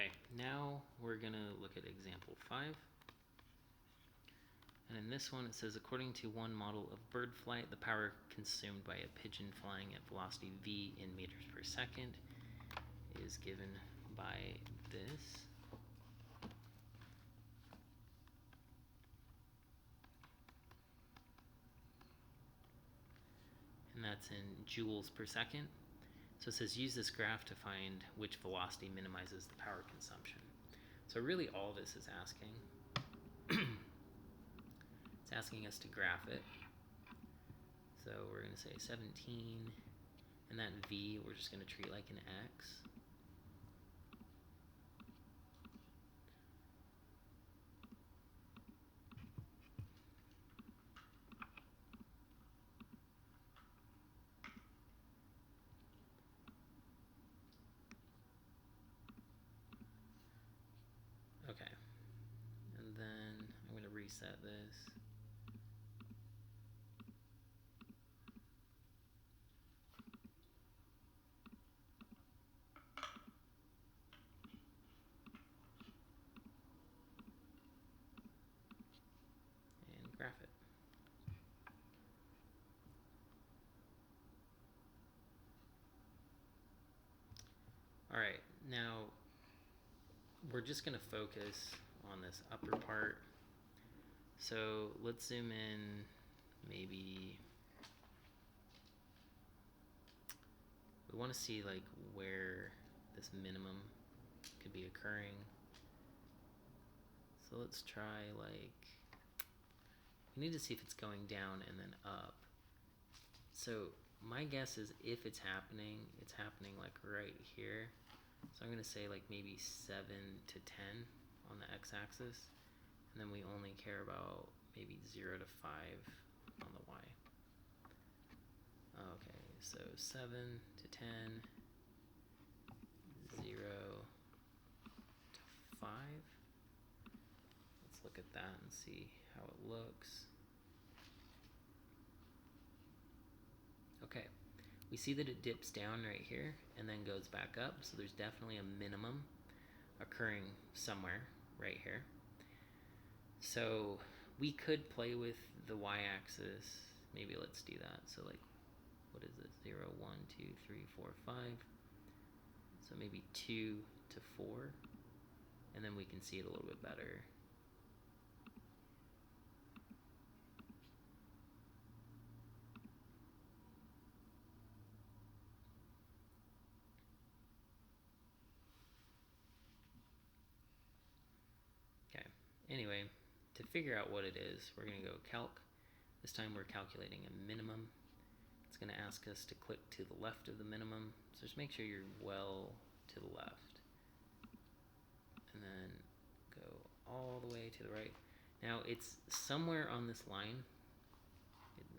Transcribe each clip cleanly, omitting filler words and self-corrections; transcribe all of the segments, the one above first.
Okay, now we're going to look at example 5. And in this one it says, according to one model of bird flight, the power consumed by a pigeon flying at velocity v in meters per second is given by this. And that's in joules per second. So it says use this graph to find which velocity minimizes the power consumption. So really all this is asking, it's asking us to graph it. So we're going to say 17, and that v we're just going to treat like an x. Okay, and then I'm going to reset this. And graph it. All right, now we're just going to focus on this upper part. So let's zoom in, maybe we want to see like where this minimum could be occurring. So let's try, like, we need to see if it's going down and then up. So my guess is if it's happening like right here. So I'm going to say like maybe 7 to 10 on the x-axis, and then we only care about maybe 0 to 5 on the y. Okay, so 7 to 10, 0 to 5. Let's look at that and see how it looks. Okay, we see that it dips down right here and then goes back up, so there's definitely a minimum occurring somewhere right here. So we could play with the y-axis. Maybe let's do that. So like, what is it? 0, 1, 2, 3, 4, 5. So maybe 2 to 4, and then we can see it a little bit better. Okay, anyway, to figure out what it is, we're going to go calc. This time we're calculating a minimum. It's going to ask us to click to the left of the minimum, so just make sure you're well to the left. And then go all the way to the right. Now it's somewhere on this line,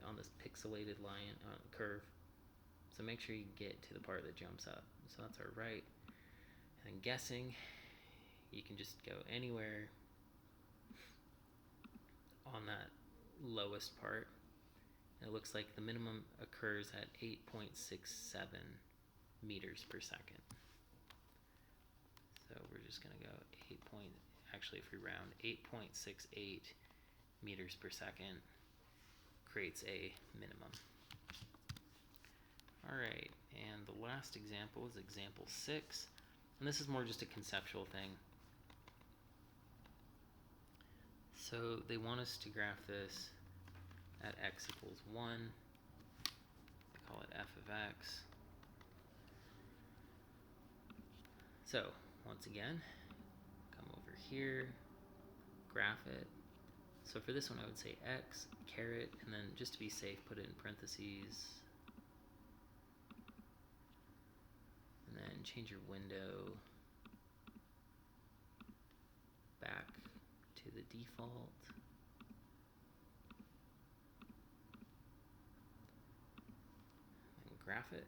on this pixelated line curve, so make sure you get to the part that jumps up. So that's our right. And then guessing, you can just go anywhere on that lowest part. And it looks like the minimum occurs at 8.67 meters per second. So we're just going to go actually if we round, 8.68 meters per second creates a minimum. All right, and the last example is example 6. And this is more just a conceptual thing. So they want us to graph this at x equals 1. Call it f of x. So once again, come over here, graph it. So for this one I would say x caret, and then just to be safe put it in parentheses, and then change your window back to the default. And graph it.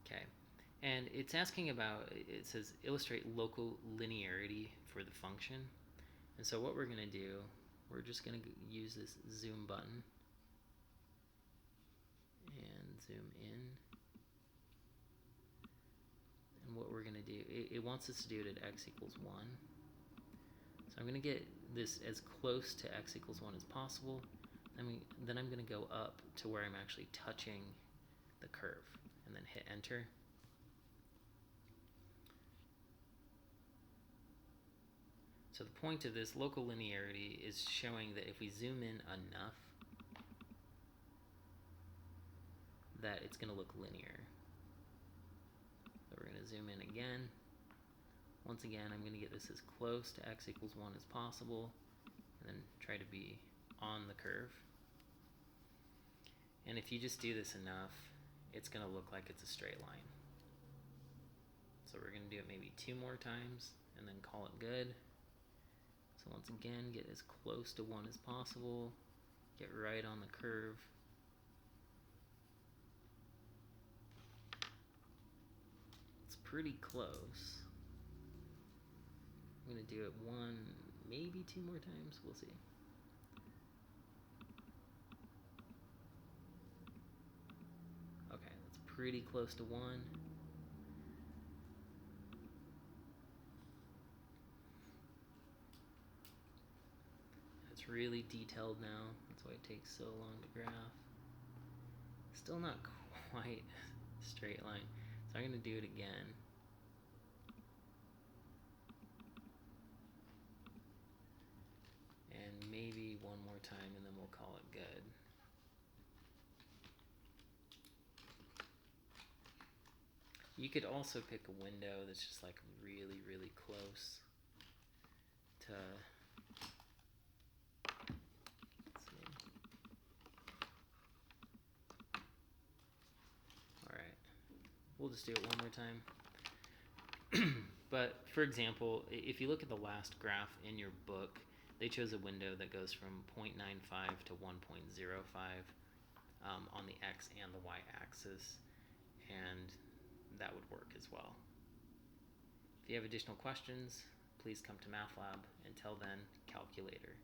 Okay, and it's asking about, it says illustrate local linearity for the function. And so what we're going to do, we're just going to use this zoom button and zoom in. And what we're going to do, it wants us to do it at x equals 1. So I'm going to get this as close to x equals 1 as possible. Then I'm going to go up to where I'm actually touching the curve and then hit enter. So the point of this local linearity is showing that if we zoom in enough, that it's going to look linear. So we're going to zoom in again. Once again, I'm going to get this as close to x equals 1 as possible, and then try to be on the curve. And if you just do this enough, it's going to look like it's a straight line. So we're going to do it maybe 2 more times, and then call it good. So once again, get as close to 1 as possible, get right on the curve. It's pretty close. I'm going to do it 1, maybe 2 more times, we'll see. Okay, that's pretty close to 1. It's really detailed now, that's why it takes so long to graph. Still not quite a straight line, so I'm going to do it again. And maybe 1 more time, and then we'll call it good. You could also pick a window that's just like really, really close to, let's see. Alright, we'll just do it 1 more time. But for example, if you look at the last graph in your book, they chose a window that goes from 0.95 to 1.05 on the x and the y axis, and that would work as well. If you have additional questions, please come to MathLab. Until then, calculator.